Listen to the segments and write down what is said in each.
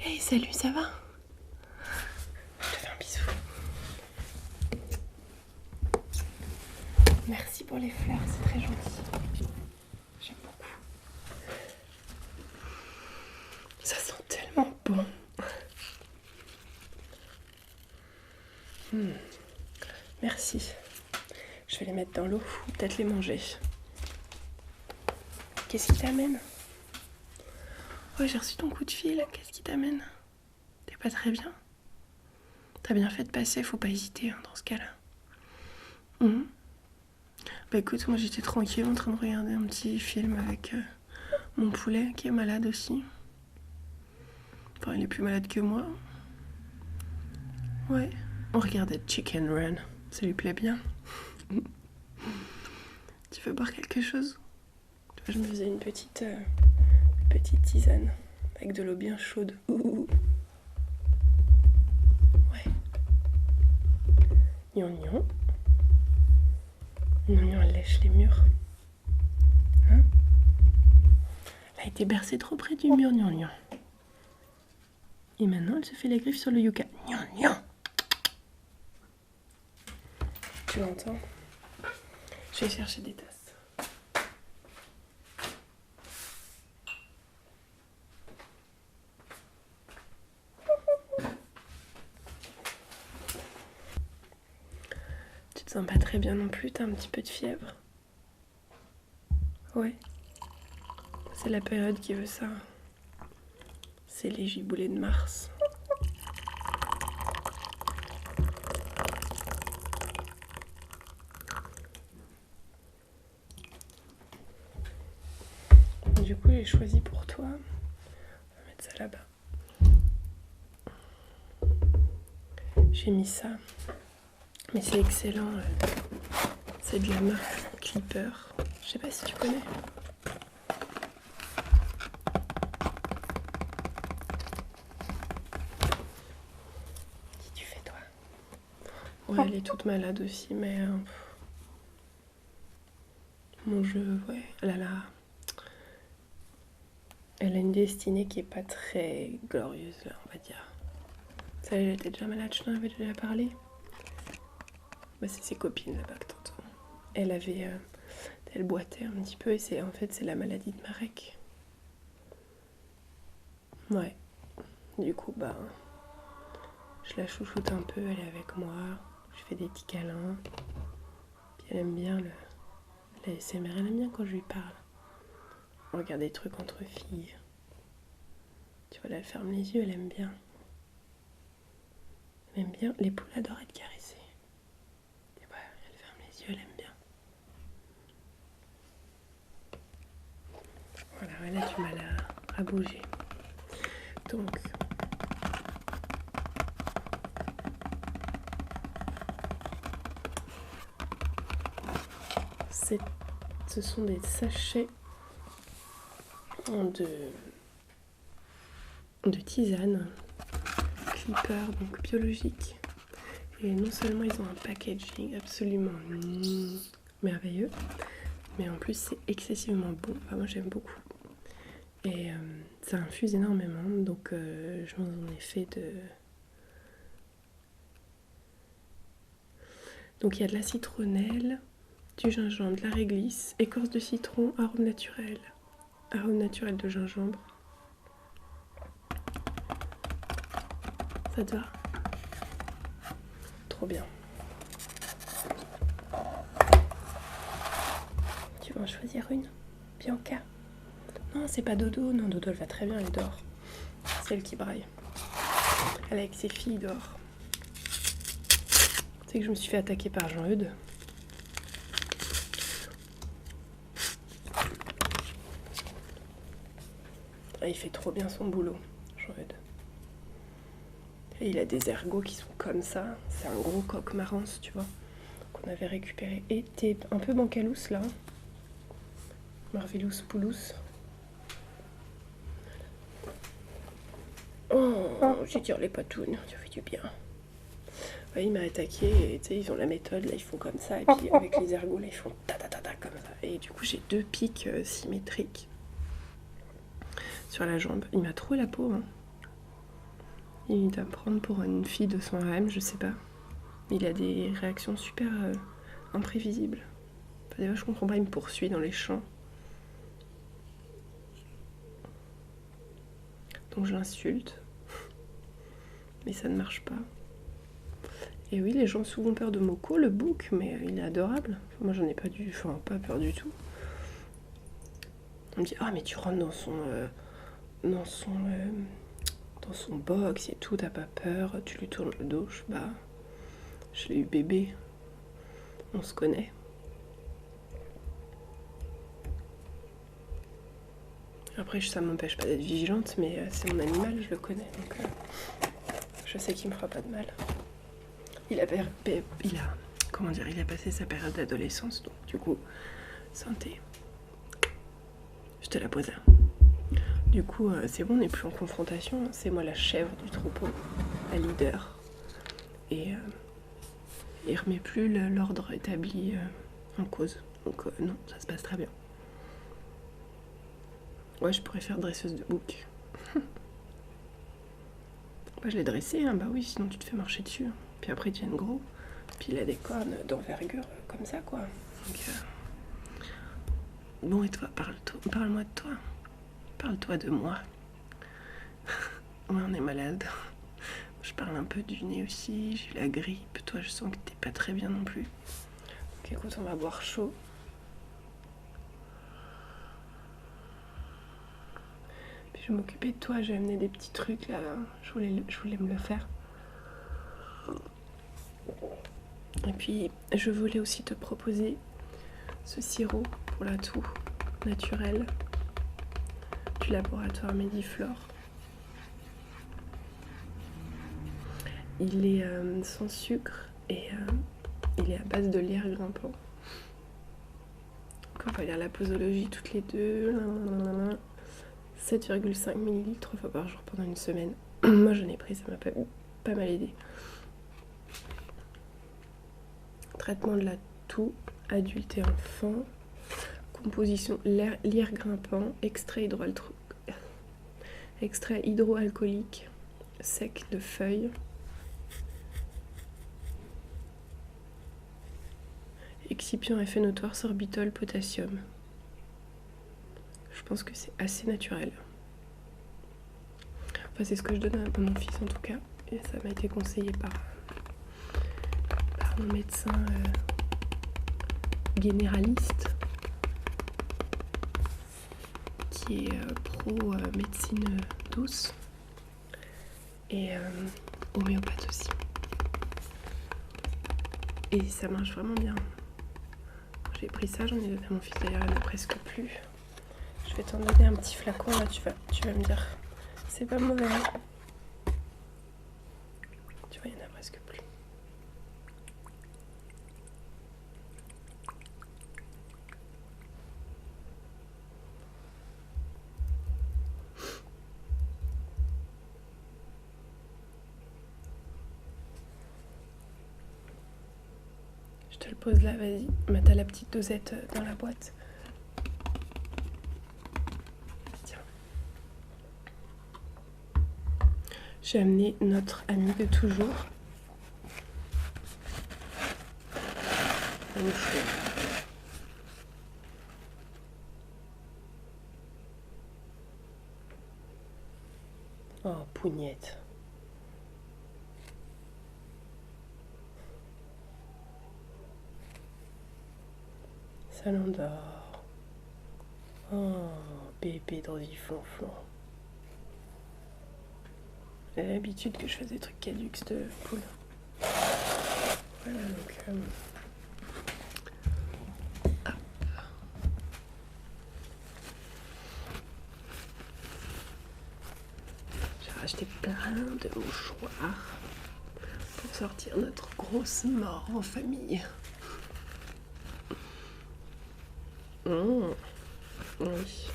Hey, salut, ça va? Je te fais un bisou. Merci pour les fleurs, c'est très gentil. J'aime beaucoup. Ça sent tellement bon. Merci. Je vais les mettre dans l'eau ou peut-être les manger. Qu'est-ce qui t'amène? Ouais, j'ai reçu ton coup de fil. Qu'est-ce qui t'amène? T'es pas très bien? T'as bien fait de passer, faut pas hésiter dans ce cas-là. Bah écoute, moi j'étais tranquille en train de regarder un petit film avec mon poulet qui est malade aussi. Enfin, il est plus malade que moi. Ouais, on regardait Chicken Run. Ça lui plaît bien. Tu veux boire quelque chose? Je me faisais une petite tisane avec de l'eau bien chaude. Ouais. Gnon gnon. Gnon gnon, elle lèche les murs. Hein? Elle a été bercée trop près du mur, gnon gnon. Et maintenant, elle se fait les griffes sur le yucca. Gnon gnon. Tu l'entends? Je vais chercher des tasses. Tu te sens pas très bien non plus? T'as un petit peu de fièvre? Ouais. C'est la période qui veut ça. C'est les giboulées de mars. Du coup, j'ai choisi pour toi. On va mettre ça là-bas. J'ai mis ça. Mais c'est excellent. C'est de la marque Clipper. Je sais pas si tu connais. Qu'est-ce que tu fais, toi? Ouais, elle est toute malade aussi, mais... mon jeu, ouais. Elle a une destinée qui est pas très glorieuse, là, on va dire. Ça, elle était déjà malade, je t'en avais déjà parlé. Bah, c'est ses copines là-bas que t'entends. Elle boitait un petit peu et en fait c'est la maladie de Marek. Ouais. Du coup, bah, je la chouchoute un peu, elle est avec moi. Je fais des petits câlins. Puis elle aime bien la ASMR, elle aime bien quand je lui parle. On regarde des trucs entre filles. Tu vois, là, elle ferme les yeux, elle aime bien. Elle aime bien. Les poules adorent être caressées. Et ouais, elle ferme les yeux, elle aime bien. Voilà, elle a du mal à bouger. Donc, ce sont des sachets de tisane Clipper, donc biologique. Et non seulement ils ont un packaging absolument merveilleux, mais en plus c'est excessivement bon. Enfin, moi j'aime beaucoup. Et ça infuse énormément, donc je m'en ai fait de... Donc il y a de la citronnelle, du gingembre, de la réglisse, écorce de citron, arôme naturel de gingembre. Ça te va? Trop bien. Tu veux en choisir une? Bianca? Non, c'est pas Dodo. Non, Dodo, elle va très bien, elle dort. C'est elle qui braille. Elle est avec ses filles dort. Tu sais que je me suis fait attaquer par Jean-Eudes. Ah, il fait trop bien son boulot, Jean-Eudes. Et il a des ergots qui sont comme ça. C'est un gros coq marrance, tu vois, qu'on avait récupéré. Et t'es un peu bancalous là. Marvelous Poulous. Oh, j'étire les patounes, ça fait du bien. Ouais, il m'a attaqué et tu sais, ils ont la méthode, là ils font comme ça, et puis avec les ergots, là ils font ta ta ta ta comme ça. Et du coup, j'ai 2 pics symétriques sur la jambe. Il m'a troué la peau, hein. Il doit me prendre pour une fille de son harem, je sais pas. Il a des réactions super imprévisibles. Enfin, des fois, je comprends pas, il me poursuit dans les champs. Donc je l'insulte. Mais ça ne marche pas. Et oui, les gens ont souvent peur de Moko, le bouc, mais il est adorable. Enfin, moi, j'en ai pas peur du tout. On me dit, ah mais tu rentres dans son box et tout, t'as pas peur, tu lui tournes le dos. Bah, je l'ai eu bébé, on se connaît. Après, ça m'empêche pas d'être vigilante, mais c'est mon animal, je le connais, donc je sais qu'il me fera pas de mal. Il a passé sa période d'adolescence, donc du coup, santé. Je te la pose. Du coup, c'est bon, on n'est plus en confrontation. C'est moi la chèvre du troupeau, la leader. Et il remet plus l'ordre établi en cause. Donc non, ça se passe très bien. Ouais, je pourrais faire dresseuse de bouc. Bah, je l'ai dressé, hein, bah oui, sinon tu te fais marcher dessus. Puis après, ils deviennent gros. Puis il a des cornes d'envergure comme ça, quoi. Donc, bon, et toi, parle-moi de toi. Parle-toi de moi. Ouais, on est malade. Je parle un peu du nez aussi, j'ai eu la grippe. Toi, je sens que t'es pas très bien non plus. Donc écoute, on va boire chaud. Puis je vais m'occuper de toi, je vais amener des petits trucs là. Je voulais me le faire. Et puis, je voulais aussi te proposer ce sirop pour la toux naturel du laboratoire Mediflore. Il est sans sucre et il est à base de lierre grimpant. Donc on va lire la posologie toutes les deux. 7,5 ml 3 fois par jour pendant une semaine. Moi j'en ai pris, ça m'a pas mal aidé. Traitement de la toux, adulte et enfant. Composition lierre grimpant, extrait hydroalcoolique, sec de feuilles. Excipient effet notoire, sorbitol, potassium. Je pense que c'est assez naturel. Enfin, c'est ce que je donne à mon fils en tout cas. Et ça m'a été conseillé par mon médecin généraliste qui est pro médecine douce et homéopathe aussi. Et ça marche vraiment bien. J'ai pris ça, j'en ai donné à mon fils d'ailleurs, il n'y en a presque plus. Je vais t'en donner un petit flacon là, tu vas me dire. C'est pas mauvais. Tu vois, il n'y en a presque plus. Je te le pose là, vas-y. T'as la petite dosette dans la boîte. J'ai amené notre ami de toujours. Un mouchoir. Oh, pougnette. Ça l'endort. Oh, bébé dans du flonflon. J'ai l'habitude que je fasse des trucs caducs de poule. Voilà, donc... J'ai racheté plein de mouchoirs pour sortir notre grosse mort en famille. Oui.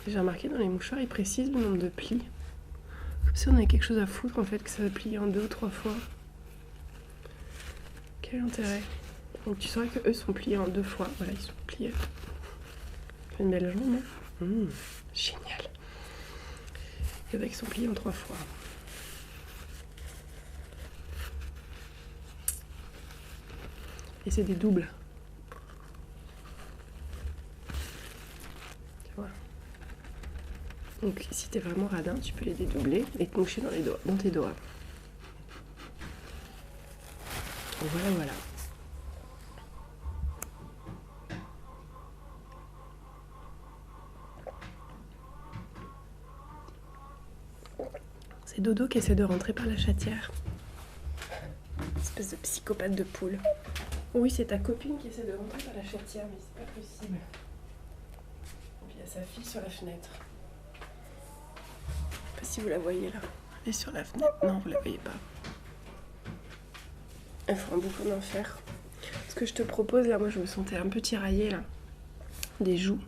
J'ai remarqué dans les mouchoirs, ils précisent le nombre de plis. Comme si on avait quelque chose à foutre en fait, que ça va plier en 2 ou 3 fois. Quel intérêt. Donc tu sauras que eux sont pliés en 2 fois. Voilà, ils sont pliés. Une belle jambe, hein. Génial. Et avec son pliant 3 fois. Et c'est des doubles. Tu vois. Donc si t'es vraiment radin, tu peux les dédoubler et te moucher dans tes doigts. Voilà, voilà. C'est Dodo qui essaie de rentrer par la chatière. Espèce de psychopathe de poule. Oui, c'est ta copine qui essaie de rentrer par la chatière, mais c'est pas possible. Et puis il y a sa fille sur la fenêtre. Je sais pas si vous la voyez là. Elle est sur la fenêtre. Non, vous la voyez pas. Elle fait un bouffon d'enfer. Ce que je te propose là, moi je me sentais un peu tiraillée là. Des joues.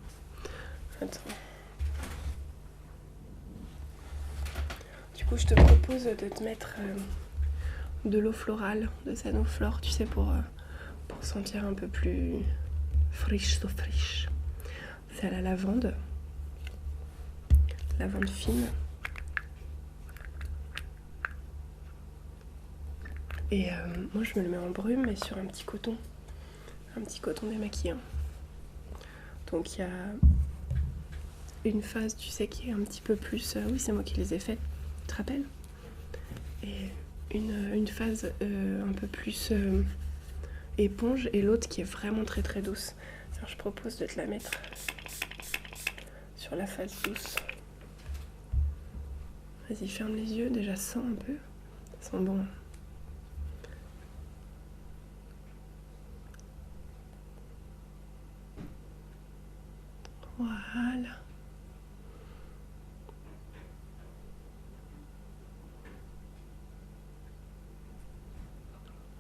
Attends. Du coup, je te propose de te mettre de l'eau florale, de Sanoflore, tu sais, pour sentir un peu plus friche, so friche. C'est à la lavande fine. Et moi, je me le mets en brume, mais sur un petit coton démaquillant. Donc, il y a une phase, tu sais, qui est un petit peu plus... oui, c'est moi qui les ai faites, tu te rappelles? Et une phase un peu plus éponge et l'autre qui est vraiment très très douce. Alors je propose de te la mettre sur la phase douce. Vas-y, ferme les yeux, déjà sens un peu. Ça sent bon. Voilà.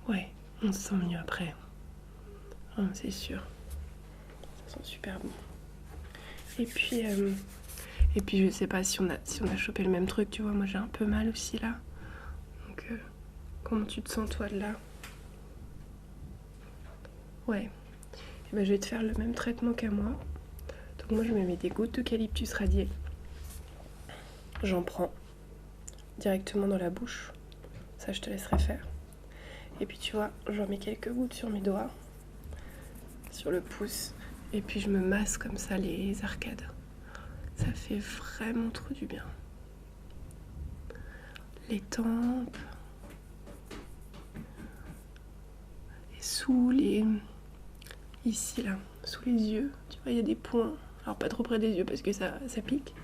Ouais, on se sent mieux après. Oh, c'est sûr. Ça sent super bon. Et puis je sais pas si on a chopé le même truc, tu vois. Moi j'ai un peu mal aussi là. Donc comment tu te sens toi de là? Ouais. Et ben, je vais te faire le même traitement qu'à moi. Donc moi je me mets des gouttes d'eucalyptus radié. J'en prends directement dans la bouche. Ça je te laisserai faire. Et puis tu vois, j'en mets quelques gouttes sur mes doigts, sur le pouce. Et puis je me masse comme ça les arcades. Ça fait vraiment trop du bien. Les tempes. Et sous les... Ici là, sous les yeux. Tu vois, il y a des points. Alors pas trop près des yeux parce que ça pique.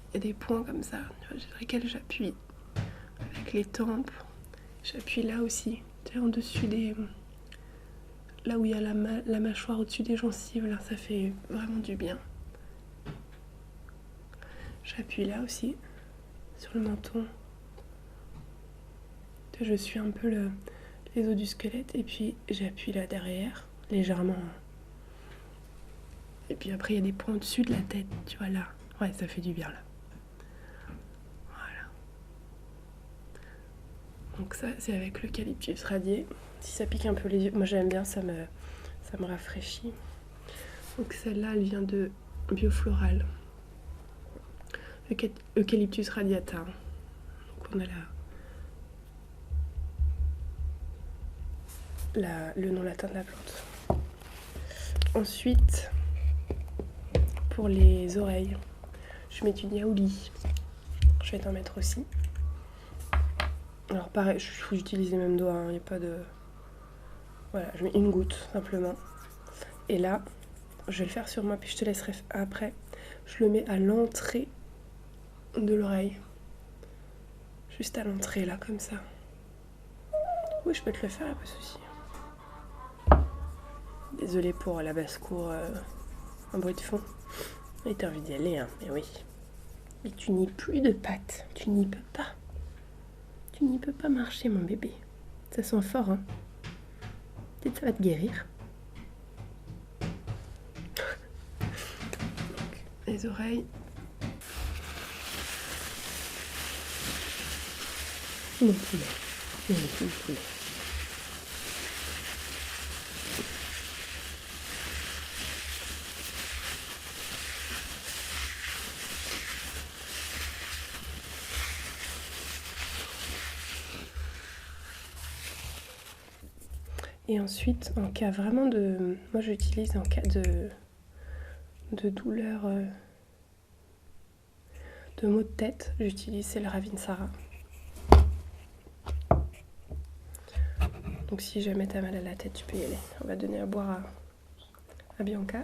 Il y a des points comme ça, sur lesquels j'appuie. Avec les tempes. J'appuie là aussi. Tu sais, en dessus des... Là où il y a la mâchoire au-dessus des gencives, là, ça fait vraiment du bien. J'appuie là aussi, sur le menton. Je suis un peu les os du squelette et puis j'appuie là derrière, légèrement. Et puis après, il y a des points au-dessus de la tête, tu vois là. Ouais, ça fait du bien là. Voilà. Donc ça, c'est avec l'eucalyptus radié. Si ça pique un peu les yeux, moi j'aime bien, ça me rafraîchit. Donc celle-là, elle vient de Biofloral. Eucalyptus radiata. Donc on a le nom latin de la plante. Ensuite, pour les oreilles, je mets du niaouli. Je vais t'en mettre aussi. Alors pareil, j'utilise les mêmes doigts, il n'y a pas de... Voilà, je mets une goutte simplement. Et là, je vais le faire sur moi, puis je te laisserai après. Je le mets à l'entrée de l'oreille. Juste à l'entrée, là, comme ça. Oui, je peux te le faire, pas de souci. Désolée pour la basse-cour en bruit de fond. Mais t'as envie d'y aller, hein, mais oui. Mais tu n'y plus de pattes, tu n'y peux pas. Tu n'y peux pas marcher, mon bébé. Ça sent fort, hein. Peut-être ça va te guérir. Donc, les oreilles. Mon poulet. Mon poulet. Et ensuite, en cas vraiment de... Moi, j'utilise en cas de douleur, de maux de tête, j'utilise le Ravinsara. Donc si jamais t'as mal à la tête, tu peux y aller. On va donner à boire à Bianca.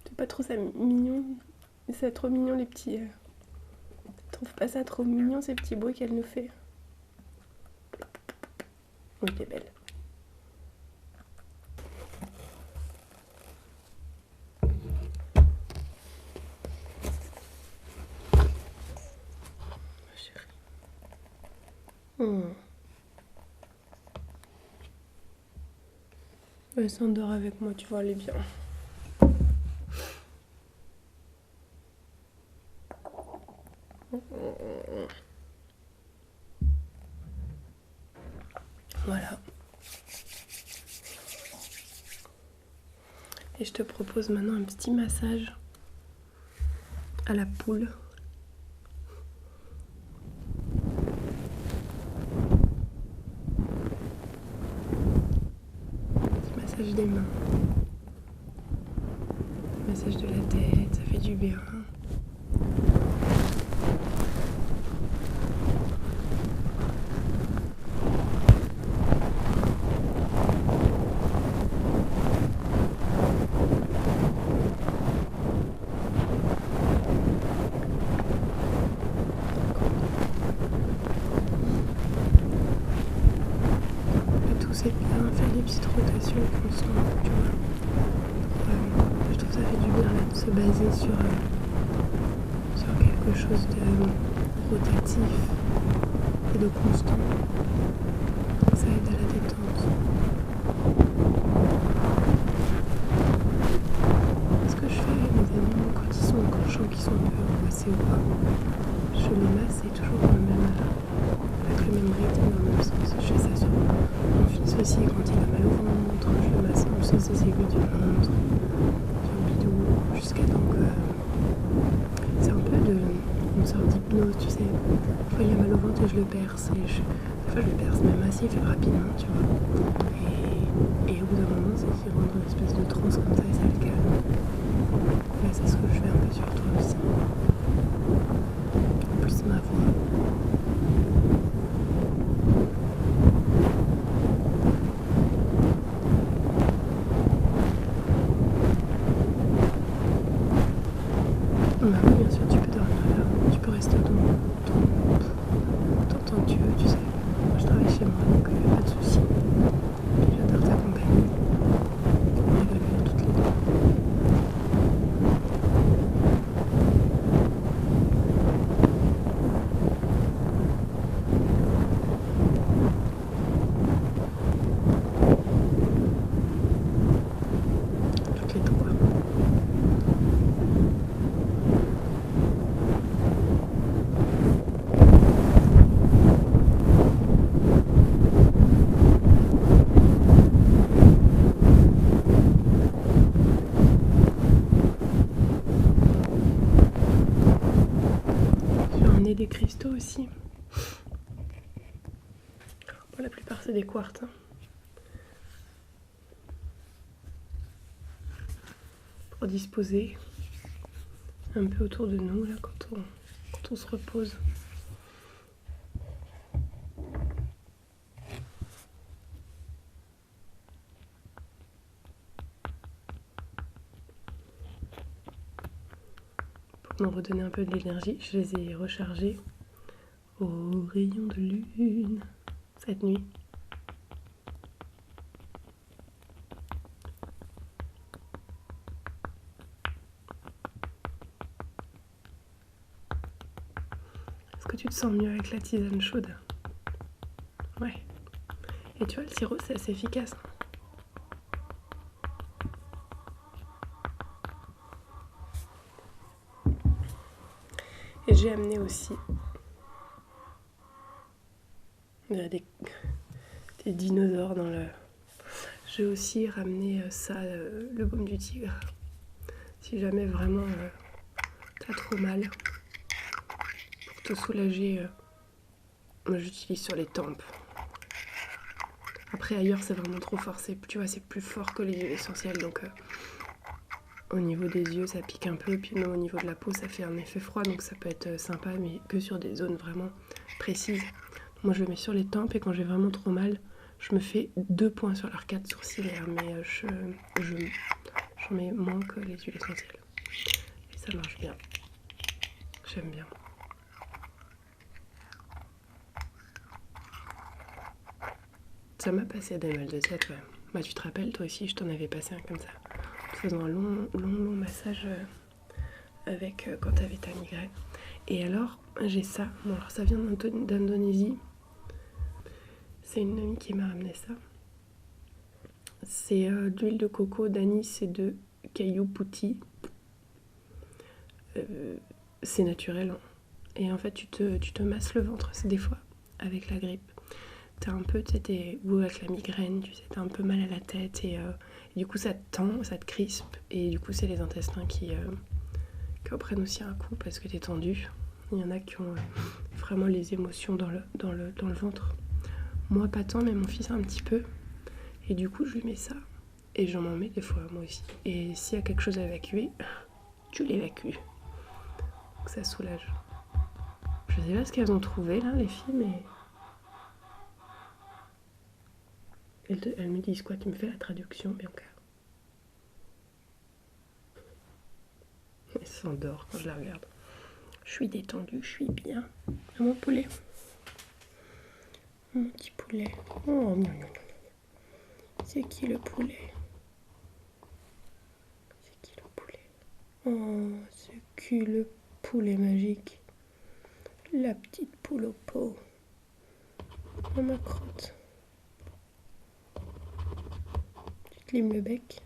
C'est pas trop ça mignon. C'est trop mignon les petits... Tu trouves pas ça trop mignon ces petits bruits qu'elle nous fait? Oui, elle est belle. Ma chérie. Elle s'endort avec moi, tu vois, elle est bien. Voilà. Et je te propose maintenant un petit massage à la poule. Petit massage des mains. Massage de la tête, ça fait du bien. C'est bien, faire des petites rotations constantes, tu vois. Je trouve que ça fait du bien là, de se baser sur quelque chose de rotatif et de constant. Ça aide à la détente. Ce que je fais avec mes amis quand je sens qu'ils sont un peu angoissés ou pas, je les masse et toujours avec le même rythme, dans le même sens. Je fais ça sur mon fils aussi, quand il a mal au ventre, je le masse dans le sens des aiguilles du ventre, sur le bidou, jusqu'à temps que... C'est un peu une sorte d'hypnose, tu sais. Des fois il a mal au ventre et je le perce, des fois je le perce même assez rapidement, tu vois. Et au bout d'un moment, c'est qu'il rentre dans une espèce de transe comme ça et ça le calme. Là, c'est ce que je fais un peu sur toi aussi. En plus, ma voix. Bah oui, bien sûr, tu peux dormir là, tu peux rester dans tant que tu veux, tu sais. Moi, je travaille chez moi, donc pas de soucis. J'adore ta compagnie. On va vivre toutes les deux. Toutes les trois. Des cristaux aussi. Bon, la plupart c'est des quartz. Pour disposer un peu autour de nous là quand on se repose. Pour me redonner un peu de l'énergie, je les ai rechargés au rayon de lune cette nuit. Est-ce que tu te sens mieux avec la tisane chaude? Ouais. Et tu vois, le sirop, c'est assez efficace. Et j'ai amené aussi des dinosaures dans J'ai aussi ramené ça, le baume du tigre. Si jamais vraiment t'as trop mal, pour te soulager, moi j'utilise sur les tempes. Après ailleurs c'est vraiment trop fort, tu vois, c'est plus fort que les huiles essentielles, donc au niveau des yeux ça pique un peu, puis même au niveau de la peau ça fait un effet froid, donc ça peut être sympa, mais que sur des zones vraiment précises. Moi je le mets sur les tempes et quand j'ai vraiment trop mal, je me fais 2 points sur l'arcade sourcilière, mais j'en mets moins que les huiles essentielles. Et ça marche bien. J'aime bien. Ça m'a passé des mal de tête, ouais. Bah tu te rappelles, toi aussi, je t'en avais passé un comme ça. En faisant un long massage avec quand t'avais ta migraine. Et alors, j'ai ça. Bon, alors ça vient d'Indonésie. C'est une amie qui m'a ramené ça. C'est d'huile de coco, d'anis et de caillou pouti. C'est naturel. Hein. Et en fait, tu te masses le ventre, c'est des fois, avec la grippe. T'as un peu, ou avec la migraine, tu sais, t'as un peu mal à la tête et du coup ça te tend, ça te crispe et du coup c'est les intestins qui en prennent aussi un coup parce que t'es tendu. Il y en a qui ont vraiment les émotions dans le ventre. Moi pas tant, mais mon fils un petit peu. Et du coup je lui mets ça et j'en m'en mets des fois moi aussi. Et s'il y a quelque chose à évacuer, tu l'évacues. Donc ça soulage. Je sais pas ce qu'elles ont trouvé là les filles, mais... Elles me disent quoi? Tu me fais la traduction, Bianca? Elle s'endort quand je la regarde. Je suis détendue, je suis bien. Mon poulet. Mon petit poulet. Oh, non. C'est qui le poulet? C'est qui le poulet? Oh, c'est qui le poulet magique? La petite poule au pot. Oh, ma crotte. Tu te limes le bec.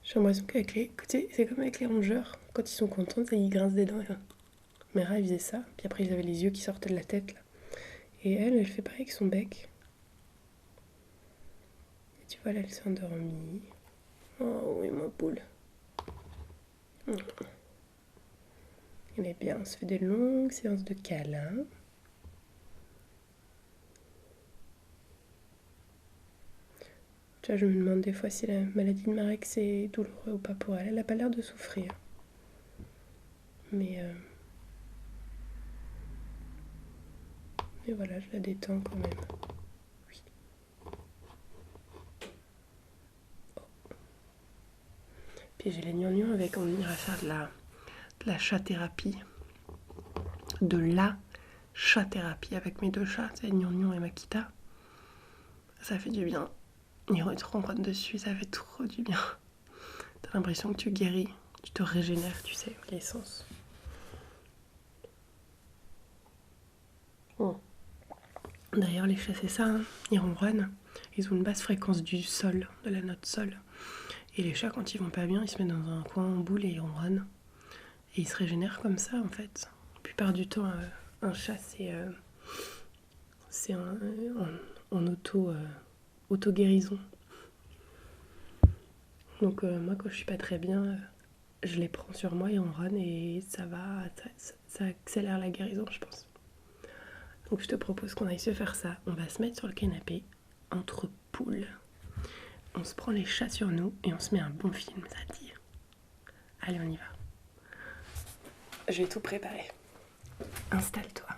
J'ai l'impression qu'avec les... C'est comme avec les rongeurs. Quand ils sont contents, ils grincent des dents. Mes rats, ils faisaient ça. Puis après, ils avaient les yeux qui sortaient de la tête. Là. Et elle fait pareil avec son bec. Et tu vois, là, elle s'est endormie. Oh oui, ma poule. Elle est bien. On se fait des longues séances de câlins. Tu vois, je me demande des fois si la maladie de Marek c'est douloureux ou pas pour elle. Elle n'a pas l'air de souffrir. Mais voilà, je la détends quand même. Oui. Oh. Puis j'ai les gnangnans avec, on ira faire de la chat-thérapie. De la chat-thérapie avec mes 2 chats, c'est Gnangnan et Makita. Ça fait du bien. Ils te ronronnent dessus, ça fait trop du bien. T'as l'impression que tu guéris, tu te régénères, tu sais, l'essence. Oh. D'ailleurs, les chats, c'est ça, hein. Ils ronronnent. Ils ont une basse fréquence du sol, de la note sol. Et les chats, quand ils vont pas bien, ils se mettent dans un coin en boule et ils ronronnent. Et ils se régénèrent comme ça, en fait. La plupart du temps, un chat, c'est en auto-guérison. Donc moi, quand je suis pas très bien, je les prends sur moi et on run et ça accélère la guérison, je pense. Donc je te propose qu'on aille se faire ça. On va se mettre sur le canapé, entre poules. On se prend les chats sur nous et on se met un bon film, ça te dit? Allez, on y va. Je vais tout préparer. Installe-toi.